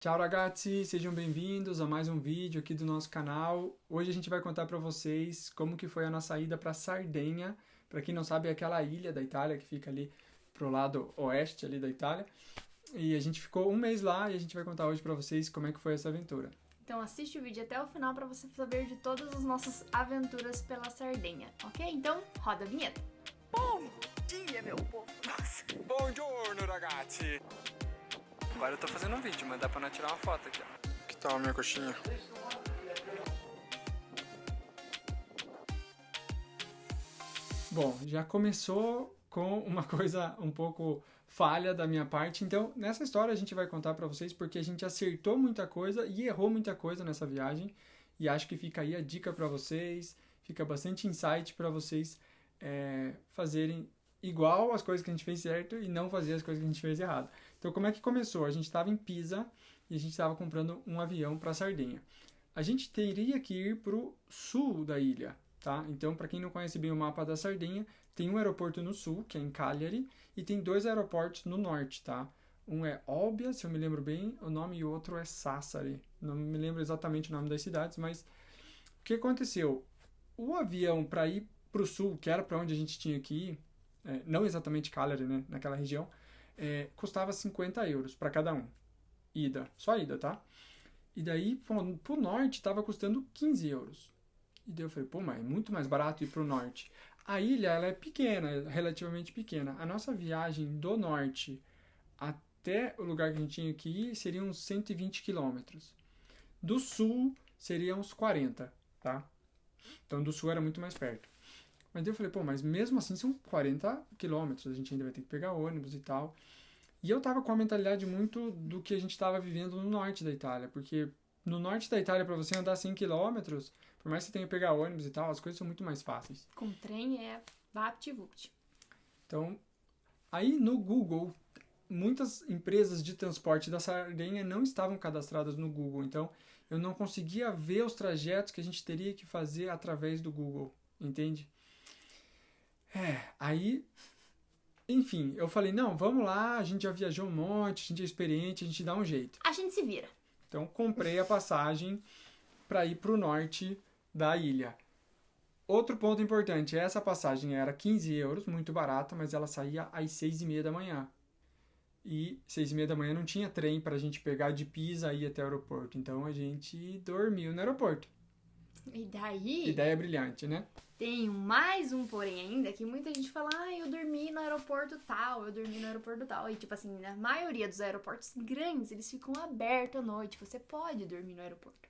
Ciao ragazzi, sejam bem-vindos a mais um vídeo aqui do nosso canal. Hoje a gente vai contar para vocês como que foi a nossa ida para Sardenha. Para quem não sabe, é aquela ilha da Itália que fica ali pro lado oeste ali da Itália. E a gente ficou um mês lá e a gente vai contar hoje para vocês como é que foi essa aventura. Então assiste o vídeo até o final para você saber de todas as nossas aventuras pela Sardenha, ok? Então roda a vinheta. Bom dia, meu povo! Nossa. Buongiorno ragazzi! Agora eu tô fazendo um vídeo, mas dá pra nós tirar uma foto aqui, ó. Que tal a minha coxinha? Bom, já começou com uma coisa um pouco falha da minha parte. Então, nessa história a gente vai contar pra vocês porque a gente acertou muita coisa e errou muita coisa nessa viagem. E acho que fica aí a dica pra vocês, fica bastante insight pra vocês fazerem igual as coisas que a gente fez certo e não fazer as coisas que a gente fez errado. Então, como é que começou? A gente estava em Pisa e a gente estava comprando um avião para Sardenha. A gente teria que ir para o sul da ilha, tá? Então, para quem não conhece bem o mapa da Sardenha, tem um aeroporto no sul, que é em Cagliari, e tem dois aeroportos no norte, tá? Um é Olbia, se eu me lembro bem, o nome, e o outro é Sassari. Não me lembro exatamente o nome das cidades, mas o que aconteceu? O avião para ir para o sul, que era para onde a gente tinha que ir, não exatamente Cagliari, né, naquela região, custava 50 euros para cada um. Ida, só ida, tá? E daí, pro norte, estava custando 15 euros. E daí eu falei, pô, mas é muito mais barato ir pro norte. A ilha, ela é pequena, relativamente pequena. A nossa viagem do norte até o lugar que a gente tinha que ir seria uns 120 quilômetros. Do sul, seria uns 40, tá? Então, do sul era muito mais perto. Mas daí eu falei, pô, mas mesmo assim são 40 quilômetros, a gente ainda vai ter que pegar ônibus e tal. E eu tava com a mentalidade muito do que a gente tava vivendo no norte da Itália, porque no norte da Itália, para você andar 100 quilômetros, por mais que você tenha que pegar ônibus e tal, as coisas são muito mais fáceis. Com trem é vapt-vupt. Então, aí no Google, muitas empresas de transporte da Sardenha não estavam cadastradas no Google, então eu não conseguia ver os trajetos que a gente teria que fazer através do Google, entende? Aí, enfim, eu falei, não, vamos lá, a gente já viajou um monte, a gente é experiente, a gente dá um jeito. A gente se vira. Então, comprei a passagem para ir para o norte da ilha. Outro ponto importante, essa passagem era 15 euros, muito barata, mas ela saía às 6h30 da manhã. E 6h30 da manhã não tinha trem para a gente pegar de Pisa e ir até o aeroporto. Então, a gente dormiu no aeroporto. E daí Ideia brilhante, né? tem mais um porém ainda, que muita gente fala, eu dormi no aeroporto tal, eu dormi no aeroporto tal. E tipo assim, na maioria dos aeroportos grandes, eles ficam abertos à noite, você pode dormir no aeroporto.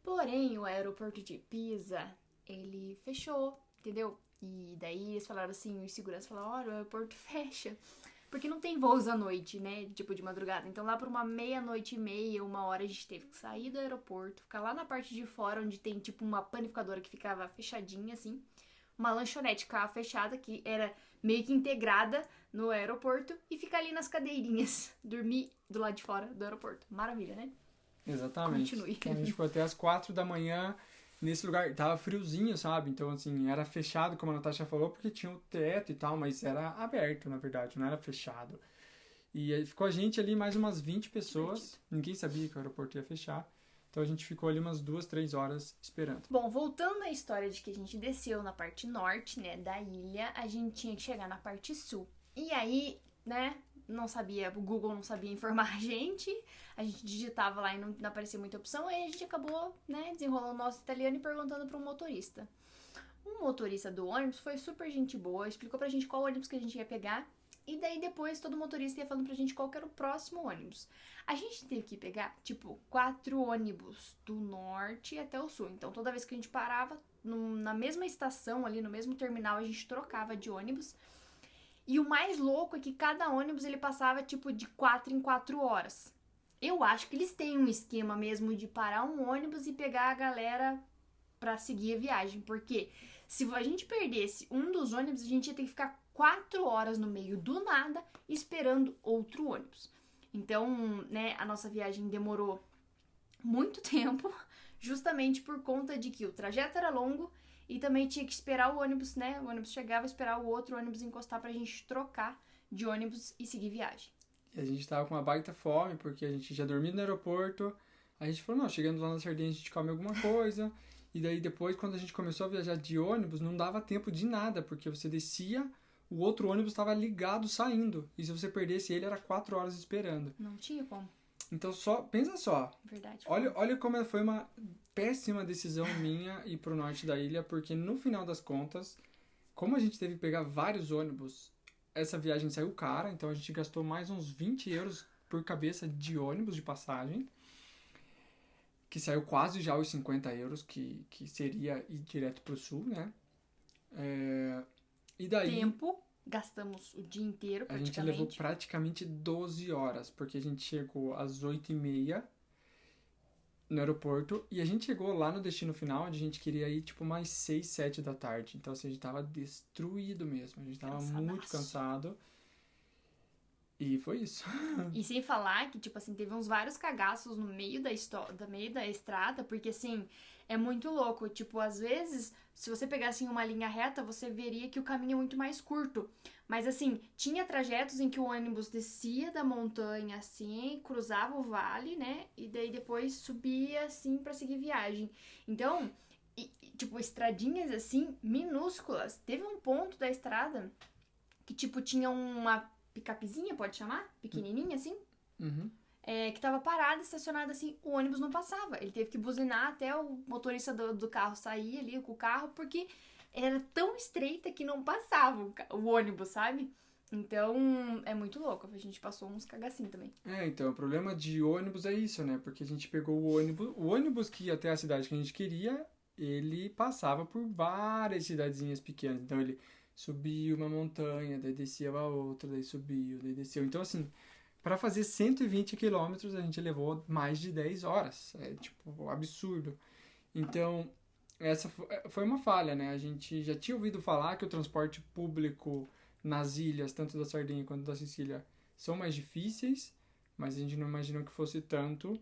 Porém, o aeroporto de Pisa, ele fechou, entendeu? E daí eles falaram assim, os seguranças falaram, olha, o aeroporto fecha. Porque não tem voos à noite, né? Tipo, de madrugada. Então, lá por uma meia-noite e meia, 1h, a gente teve que sair do aeroporto, ficar lá na parte de fora, onde tem, tipo, uma panificadora que ficava fechadinha, assim. Uma lanchonete que ficava fechada, que era meio que integrada no aeroporto. E ficar ali nas cadeirinhas, dormir do lado de fora do aeroporto. Maravilha, né? Exatamente. Continue. Então, a gente ficou até as 4 da manhã nesse lugar. Tava friozinho, sabe? Então, assim, era fechado, como a Natasha falou, porque tinha o teto e tal, mas era aberto, na verdade, não era fechado. E aí ficou a gente ali, mais umas 20 pessoas. Ninguém sabia que o aeroporto ia fechar. Então, a gente ficou ali umas 2, 3 horas esperando. Bom, voltando à história de que a gente desceu na parte norte, né, da ilha, a gente tinha que chegar na parte sul. E aí, né, não sabia, o Google não sabia informar a gente digitava lá e não aparecia muita opção, aí a gente acabou, né, desenrolando o nosso italiano e perguntando para um motorista. Um motorista do ônibus foi super gente boa, explicou pra gente qual ônibus que a gente ia pegar, e daí depois todo motorista ia falando pra gente qual que era o próximo ônibus. A gente teve que pegar, tipo, 4 ônibus do norte até o sul, então toda vez que a gente parava, na mesma estação ali, no mesmo terminal, a gente trocava de ônibus. E o mais louco é que cada ônibus ele passava tipo de 4 em 4 horas. Eu acho que eles têm um esquema mesmo de parar um ônibus e pegar a galera pra seguir a viagem. Porque se a gente perdesse um dos ônibus, a gente ia ter que ficar 4 horas no meio do nada esperando outro ônibus. Então, né, a nossa viagem demorou muito tempo, justamente por conta de que o trajeto era longo e também tinha que esperar o ônibus, né? O ônibus chegava, esperar o outro ônibus encostar pra gente trocar de ônibus e seguir viagem. E a gente tava com uma baita fome, porque a gente já dormia no aeroporto. A gente falou, não, chegando lá na Sardenha a gente come alguma coisa. E daí depois, quando a gente começou a viajar de ônibus, não dava tempo de nada, porque você descia, o outro ônibus estava ligado, saindo. E se você perdesse ele, era 4 horas esperando. Não tinha como. Então, pensa só. Verdade. Olha como foi uma péssima decisão minha ir pro norte da ilha, porque no final das contas, como a gente teve que pegar vários ônibus, essa viagem saiu cara, então a gente gastou mais uns 20 euros por cabeça de ônibus de passagem, que saiu quase já os 50 euros, que seria ir direto pro sul, né? E daí... Tempo, gastamos o dia inteiro A gente praticamente. levou praticamente 12 horas, porque a gente chegou às 8h30 no aeroporto, e a gente chegou lá no destino final, onde a gente queria ir, tipo, mais 6, 7 da tarde. Então, assim, a gente tava destruído mesmo, a gente tava muito cansado. E foi isso. E sem falar que, tipo assim, teve uns vários cagaços no meio meio da estrada, porque, assim, é muito louco. Tipo, às vezes, se você pegasse em uma linha reta, você veria que o caminho é muito mais curto. Mas, assim, tinha trajetos em que o ônibus descia da montanha, assim, cruzava o vale, né? E daí depois subia, assim, pra seguir viagem. Então, tipo, estradinhas, assim, minúsculas. Teve um ponto da estrada que, tipo, tinha uma picapezinha, pode chamar? Pequenininha, assim. Uhum. Que tava parada, estacionada, assim, o ônibus não passava. Ele teve que buzinar até o motorista do carro sair ali com o carro, porque era tão estreita que não passava o ônibus, sabe? Então, é muito louco. A gente passou uns cagacinhos também. Então, o problema de ônibus é isso, né? Porque a gente pegou o ônibus que ia até a cidade que a gente queria, ele passava por várias cidadezinhas pequenas. Então, ele subia uma montanha, daí descia a outra, daí subiu, daí desceu. Então, assim, para fazer 120 quilômetros, a gente levou mais de 10 horas. É, tipo, absurdo. Então, essa foi uma falha, né? A gente já tinha ouvido falar que o transporte público nas ilhas, tanto da Sardenha quanto da Sicília, são mais difíceis, mas a gente não imaginou que fosse tanto.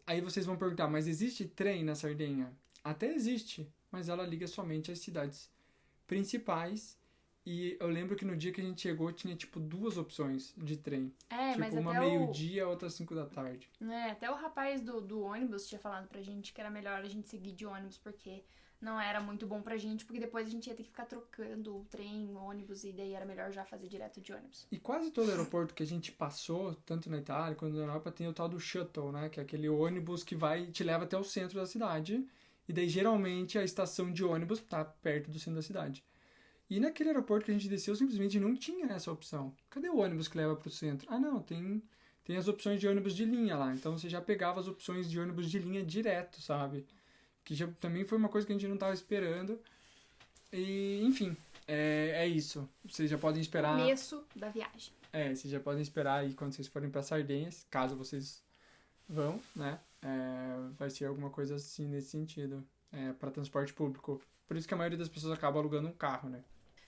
Aí vocês vão perguntar, mas existe trem na Sardenha? Até existe, mas ela liga somente às cidades principais. E eu lembro que no dia que a gente chegou tinha tipo 2 opções de trem. Mas Tipo, uma até meio-dia, outra 5 da tarde. até o rapaz do ônibus tinha falado pra gente que era melhor a gente seguir de ônibus, porque não era muito bom pra gente, porque depois a gente ia ter que ficar trocando o trem, o ônibus, e daí era melhor já fazer direto de ônibus. E quase todo aeroporto que a gente passou, tanto na Itália quanto na Europa, tem o tal do shuttle, né? Que é aquele ônibus que te leva até o centro da cidade. E daí, geralmente, a estação de ônibus tá perto do centro da cidade. E naquele aeroporto que a gente desceu, simplesmente não tinha essa opção. Cadê o ônibus que leva pro centro? Ah, não, tem as opções de ônibus de linha lá. Então, você já pegava as opções de ônibus de linha direto, sabe? Que já também foi uma coisa que a gente não estava esperando. E, enfim, é isso. Vocês já podem esperar... Começo da viagem. Vocês já podem esperar aí quando vocês forem para Sardenha, caso vocês vão, né? Vai ser alguma coisa assim nesse sentido, para transporte público. Por isso que a maioria das pessoas acaba alugando um carro, né?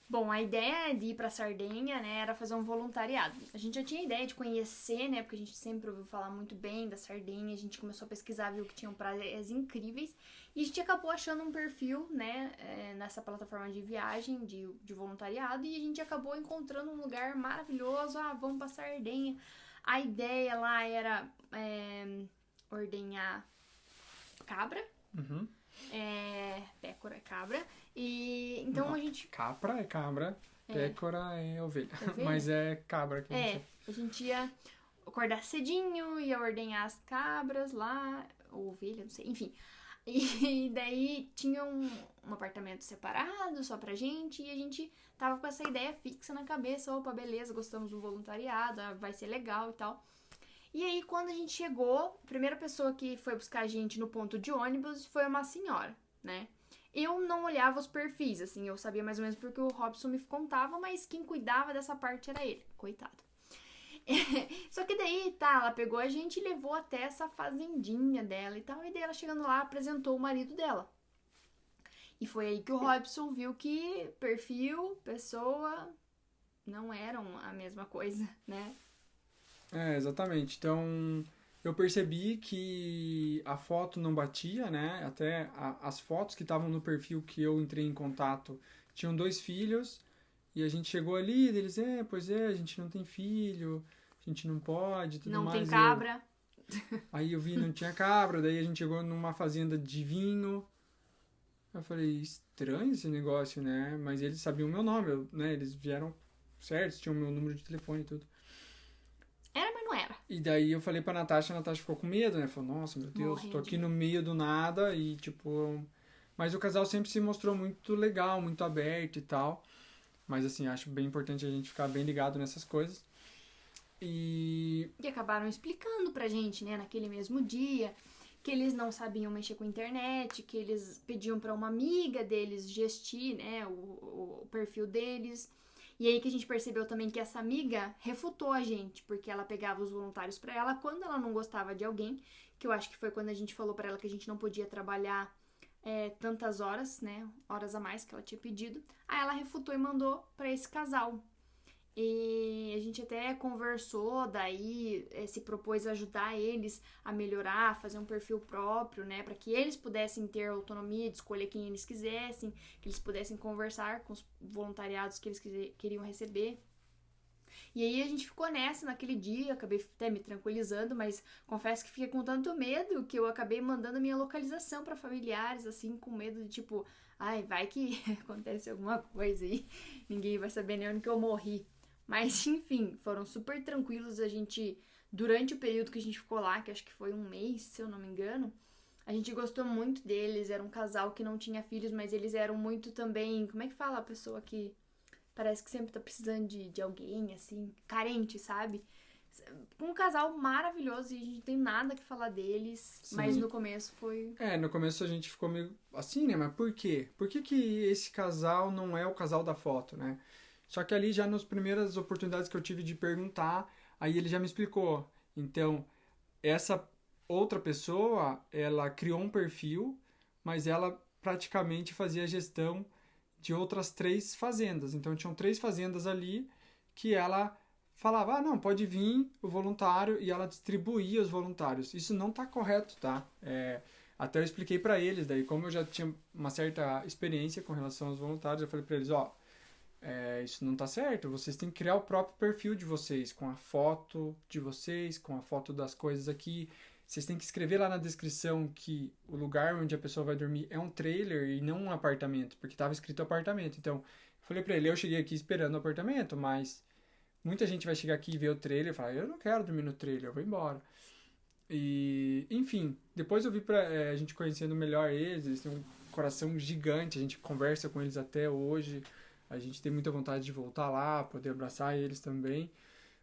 Bom, a ideia de ir pra Sardenha, né, era fazer um voluntariado. A gente já tinha ideia de conhecer, né, porque a gente sempre ouviu falar muito bem da Sardenha, a gente começou a pesquisar, viu que tinham praias incríveis, e a gente acabou achando um perfil, né, nessa plataforma de viagem, de voluntariado, e a gente acabou encontrando um lugar maravilhoso. Vamos pra Sardenha. A ideia lá era ordenhar cabra. Uhum. Pécora é cabra. E então Não, a gente... Capra é cabra, pécora é ovelha. Ovelha? Mas é cabra que a gente... A gente ia acordar cedinho, ia ordenhar as cabras lá, ou ovelha, não sei, enfim. E daí tinha um apartamento separado só pra gente, e a gente tava com essa ideia fixa na cabeça. Opa, beleza, gostamos do voluntariado, vai ser legal e tal. E aí, quando a gente chegou, a primeira pessoa que foi buscar a gente no ponto de ônibus foi uma senhora, né? Eu não olhava os perfis, assim, eu sabia mais ou menos porque o Robson me contava, mas quem cuidava dessa parte era ele, coitado. Só que daí, ela pegou a gente e levou até essa fazendinha dela e tal, e daí ela chegando lá apresentou o marido dela. E foi aí que o Robson viu que perfil, pessoa, não eram a mesma coisa, né? Exatamente. Então, eu percebi que a foto não batia, né? Até as fotos que estavam no perfil que eu entrei em contato tinham 2 filhos. E a gente chegou ali e eles, pois é, a gente não tem filho. a gente não pode, tudo Não mais. tem cabra. Aí eu vi, não tinha cabra, daí a gente chegou numa fazenda de vinho. Eu falei, estranho esse negócio, né? Mas eles sabiam o meu nome, né? Eles vieram certos, tinham o meu número de telefone e tudo. Era, mas não era. E daí eu falei pra Natasha, a Natasha ficou com medo, né? Falou, nossa, meu Deus, Morrendo tô de aqui medo. no meio do nada e, tipo... Mas o casal sempre se mostrou muito legal, muito aberto e tal. Mas, assim, acho bem importante a gente ficar bem ligado nessas coisas. E... E acabaram explicando pra gente, né, naquele mesmo dia, que eles não sabiam mexer com a internet, que eles pediam pra uma amiga deles gestir, né, o perfil deles. E aí que a gente percebeu também que essa amiga refutou a gente, porque ela pegava os voluntários pra ela quando ela não gostava de alguém, que eu acho que foi quando a gente falou pra ela que a gente não podia trabalhar tantas horas, né, horas a mais que ela tinha pedido. Aí ela refutou e mandou pra esse casal. E a gente até conversou, daí se propôs a ajudar eles a melhorar, fazer um perfil próprio, né, para que eles pudessem ter autonomia de escolher quem eles quisessem, que eles pudessem conversar com os voluntariados que eles queriam receber. E aí a gente ficou nessa naquele dia, acabei até me tranquilizando, mas confesso que fiquei com tanto medo que eu acabei mandando a minha localização para familiares, assim, com medo de tipo, ai, vai que acontece alguma coisa aí, ninguém vai saber nem onde que eu morri. Mas, enfim, foram super tranquilos. A gente, durante o período que a gente ficou lá, que acho que foi um mês, se eu não me engano, a gente gostou muito deles. Era um casal que não tinha filhos, mas eles eram muito também... Como é que fala a pessoa que parece que sempre tá precisando de alguém, assim, carente, sabe? Um casal maravilhoso e a gente não tem nada que falar deles, Sim. mas no começo foi... no começo a gente ficou meio assim, né? Mas por quê? Por que esse casal não é o casal da foto, né? Só que ali já nas primeiras oportunidades que eu tive de perguntar, aí ele já me explicou. Então, essa outra pessoa, ela criou um perfil, mas ela praticamente fazia a gestão de outras 3 fazendas. Então, tinham 3 fazendas ali que ela falava, não, pode vir o voluntário, e ela distribuía os voluntários. Isso não está correto, tá? Até eu expliquei para eles, daí como eu já tinha uma certa experiência com relação aos voluntários, eu falei para eles, isso não tá certo, vocês têm que criar o próprio perfil de vocês, com a foto de vocês, com a foto das coisas aqui. Vocês têm que escrever lá na descrição que o lugar onde a pessoa vai dormir é um trailer e não um apartamento, porque estava escrito apartamento. Então, eu falei pra ele, eu cheguei aqui esperando o apartamento, mas muita gente vai chegar aqui e ver o trailer e falar, eu não quero dormir no trailer, eu vou embora. E, enfim, depois eu vi a gente conhecendo melhor eles têm um coração gigante, a gente conversa com eles até hoje. A gente tem muita vontade de voltar lá, poder abraçar eles também.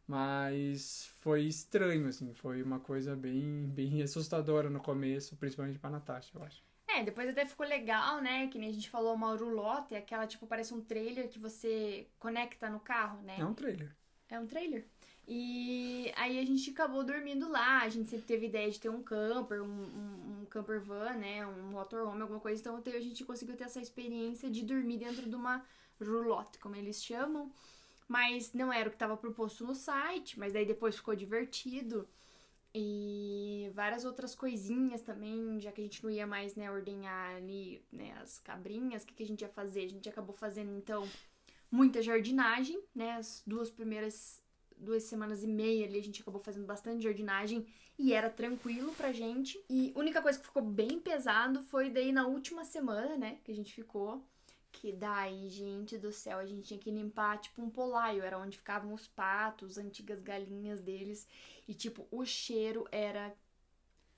Mas foi estranho, assim. Foi uma coisa bem, bem assustadora no começo, principalmente pra Natasha, eu acho. Depois até ficou legal, né? Que nem a gente falou, uma roulotte, aquela, tipo, parece um trailer que você conecta no carro, né? É um trailer. É um trailer. E aí a gente acabou dormindo lá. A gente sempre teve ideia de ter um camper, um camper van, né? Um motorhome, alguma coisa. Então a gente conseguiu ter essa experiência de dormir dentro de uma roulotte, como eles chamam, mas não era o que estava proposto no site, mas daí depois ficou divertido e várias outras coisinhas também, já que a gente não ia mais, né, ordenhar ali, né, as cabrinhas, o que a gente ia fazer? A gente acabou fazendo, então, muita jardinagem, né, as 2 semanas e meia ali a gente acabou fazendo bastante jardinagem e era tranquilo pra gente. E a única coisa que ficou bem pesado foi daí na última semana, né, que a gente ficou, que daí, gente do céu, a gente tinha que limpar, tipo, um polaio. Era onde ficavam os patos, as antigas galinhas deles. E, tipo, o cheiro era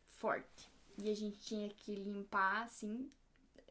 forte. E a gente tinha que limpar, assim,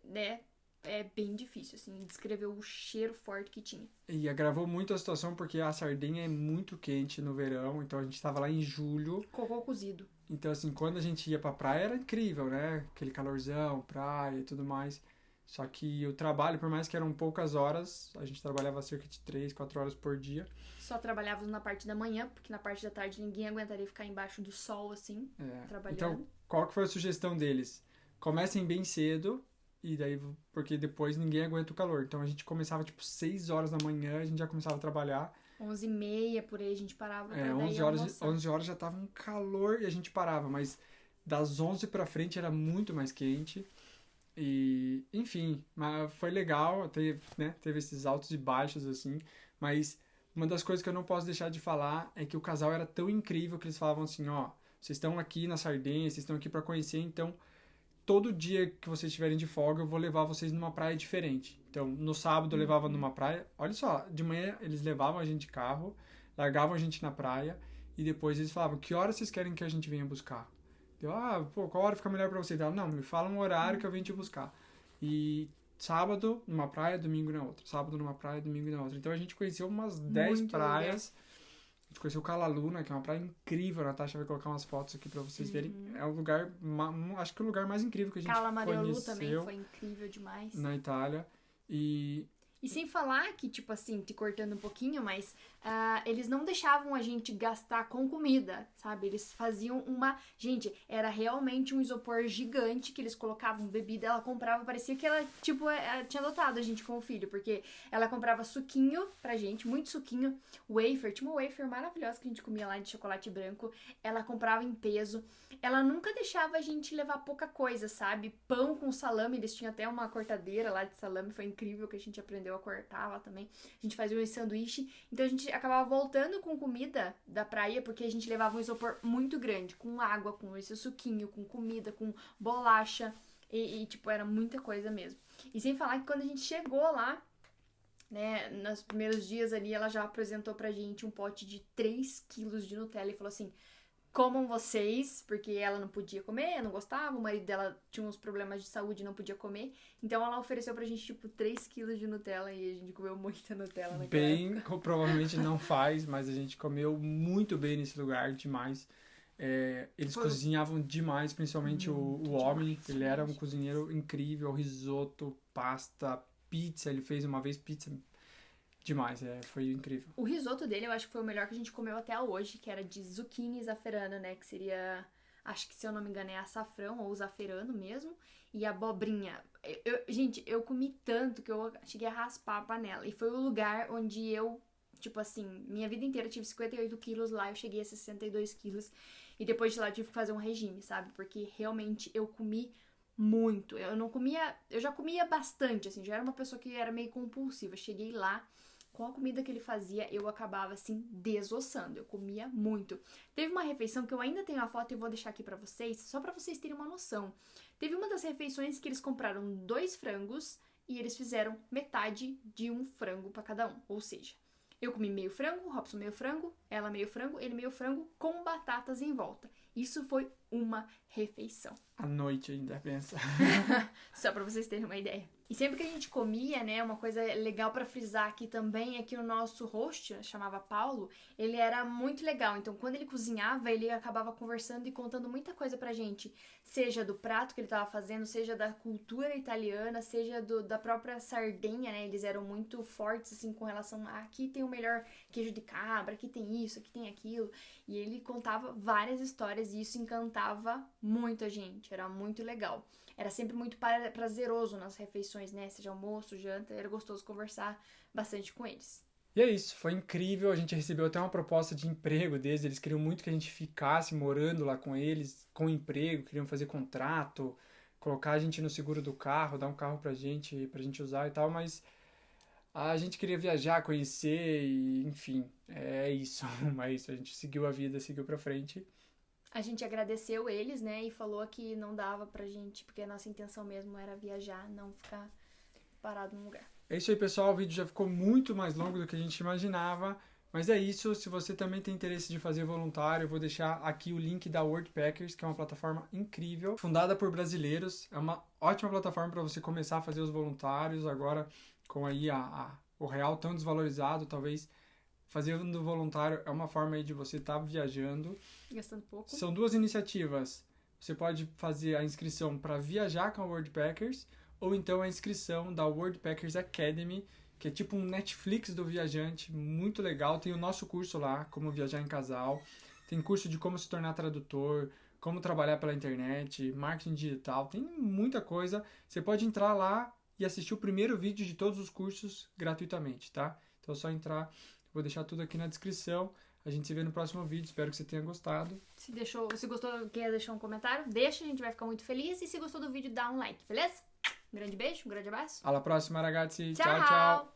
né? É bem difícil, assim, descrever o cheiro forte que tinha. E agravou muito a situação porque a Sardenha é muito quente no verão. Então a gente tava lá em julho. Cocô cozido. Então, assim, quando a gente ia pra praia era incrível, né? Aquele calorzão, praia e tudo mais. Só que o trabalho, por mais que eram poucas horas, a gente trabalhava cerca de 3, 4 horas por dia. Só trabalhávamos na parte da manhã, porque na parte da tarde ninguém aguentaria ficar embaixo do sol, assim, trabalhando. Então, qual que foi a sugestão deles? Comecem bem cedo, e daí, porque depois ninguém aguenta o calor. Então a gente começava tipo 6 horas da manhã, a gente já começava a trabalhar. 11h30, por aí, a gente parava pra daí 11 horas já tava um calor e a gente parava, mas das 11 pra frente era muito mais quente. E, enfim, mas foi legal, teve esses altos e baixos, assim, mas uma das coisas que eu não posso deixar de falar é que o casal era tão incrível que eles falavam assim, ó, vocês estão aqui na Sardenha, vocês estão aqui para conhecer, então todo dia que vocês estiverem de folga eu vou levar vocês numa praia diferente. Então, no sábado eu levava numa praia, olha só, de manhã eles levavam a gente de carro, largavam a gente na praia e depois eles falavam, que hora vocês querem que a gente venha buscar? Eu, qual hora fica melhor pra vocês? Ela, não, me fala um horário que eu venho te buscar. E sábado numa praia, domingo na outra. Sábado numa praia, domingo na outra. Então a gente conheceu umas 10 praias. A gente conheceu Calaluna, que é uma praia incrível. A Natasha vai colocar umas fotos aqui pra vocês verem. É um lugar, acho que é o lugar mais incrível que a gente Cala também conheceu foi incrível demais. na Itália. E sem falar que, tipo assim, te cortando um pouquinho, mas eles não deixavam a gente gastar com comida, sabe? Eles faziam uma... Gente, era realmente um isopor gigante que eles colocavam bebida, ela comprava, parecia que ela, tipo, tinha adotado a gente como filho, porque ela comprava suquinho pra gente, muito suquinho, wafer, tinha uma wafer maravilhosa que a gente comia lá de chocolate branco, ela comprava em peso, ela nunca deixava a gente levar pouca coisa, sabe? Pão com salame, eles tinham até uma cortadeira lá de salame, foi incrível que a gente aprendeu a cortar lá também. A gente fazia um sanduíche, então a gente acabava voltando com comida da praia, porque a gente levava um isopor muito grande, com água, com esse suquinho, com comida, com bolacha, e tipo, era muita coisa mesmo. E sem falar que quando a gente chegou lá, né, nos primeiros dias ali, ela já apresentou pra gente um pote de 3 quilos de Nutella e falou assim, comam vocês, porque ela não podia comer, não gostava, o marido dela tinha uns problemas de saúde e não podia comer, então ela ofereceu pra gente, tipo, 3 quilos de Nutella e a gente comeu muita Nutella naquela época. Provavelmente não faz, mas a gente comeu muito bem nesse lugar, demais. Eles cozinhavam demais, principalmente o homem, ele era um cozinheiro incrível, risoto, pasta, pizza, ele fez uma vez pizza demais, foi incrível. O risoto dele eu acho que foi o melhor que a gente comeu até hoje, que era de zucchini zaferano, né, que seria, acho que se eu não me engano é açafrão ou zaferano mesmo, e abobrinha. Gente, eu comi tanto que eu cheguei a raspar a panela, e foi o lugar onde eu, tipo assim, minha vida inteira eu tive 58 quilos lá, eu cheguei a 62 quilos, e depois de lá eu tive que fazer um regime, sabe, porque realmente eu comi muito, eu já comia bastante, assim, já era uma pessoa que era meio compulsiva, cheguei lá, com a comida que ele fazia, eu acabava, assim, desossando. Eu comia muito. Teve uma refeição que eu ainda tenho a foto e vou deixar aqui pra vocês, só pra vocês terem uma noção. Teve uma das refeições que eles compraram 2 frangos e eles fizeram metade de um frango pra cada um. Ou seja, eu comi meio frango, o Robson meio frango, ela meio frango, ele meio frango, com batatas em volta. Isso foi uma refeição. À noite ainda, pensa. Só pra vocês terem uma ideia. E sempre que a gente comia, né, uma coisa legal pra frisar aqui também é que o nosso host, chamava Paulo, ele era muito legal. Então, quando ele cozinhava, ele acabava conversando e contando muita coisa pra gente. Seja do prato que ele tava fazendo, seja da cultura italiana, seja da própria Sardenha, né? Eles eram muito fortes, assim, com relação a aqui tem o melhor queijo de cabra, aqui tem isso, aqui tem aquilo. E ele contava várias histórias e isso encantava muito a gente. Era muito legal. Era sempre muito prazeroso nas refeições, né? Seja almoço, janta, era gostoso conversar bastante com eles. E é isso, foi incrível, a gente recebeu até uma proposta de emprego deles, eles queriam muito que a gente ficasse morando lá com eles, com emprego, queriam fazer contrato, colocar a gente no seguro do carro, dar um carro pra gente usar e tal, mas a gente queria viajar, conhecer e, enfim, é isso, a gente seguiu a vida, seguiu pra frente. A gente agradeceu eles, né, e falou que não dava pra gente, porque a nossa intenção mesmo era viajar, não ficar parado num lugar. É isso aí, pessoal, o vídeo já ficou muito mais longo do que a gente imaginava, mas é isso, se você também tem interesse de fazer voluntário, eu vou deixar aqui o link da Worldpackers, que é uma plataforma incrível, fundada por brasileiros, é uma ótima plataforma para você começar a fazer os voluntários, agora com aí o real tão desvalorizado, talvez fazendo voluntário é uma forma aí de você estar viajando. Gastando pouco. São 2 iniciativas. Você pode fazer a inscrição para viajar com a Worldpackers ou então a inscrição da Worldpackers Academy, que é tipo um Netflix do viajante, muito legal. Tem o nosso curso lá, como viajar em casal. Tem curso de como se tornar tradutor, como trabalhar pela internet, marketing digital. Tem muita coisa. Você pode entrar lá e assistir o primeiro vídeo de todos os cursos gratuitamente, tá? Então é só entrar. Vou deixar tudo aqui na descrição. A gente se vê no próximo vídeo. Espero que você tenha gostado. Se gostou, quer deixar um comentário, deixa. A gente vai ficar muito feliz. E se gostou do vídeo, dá um like, beleza? Um grande beijo, um grande abraço. Alla prossima, ragazzi. Tchau, Ciao, ciao.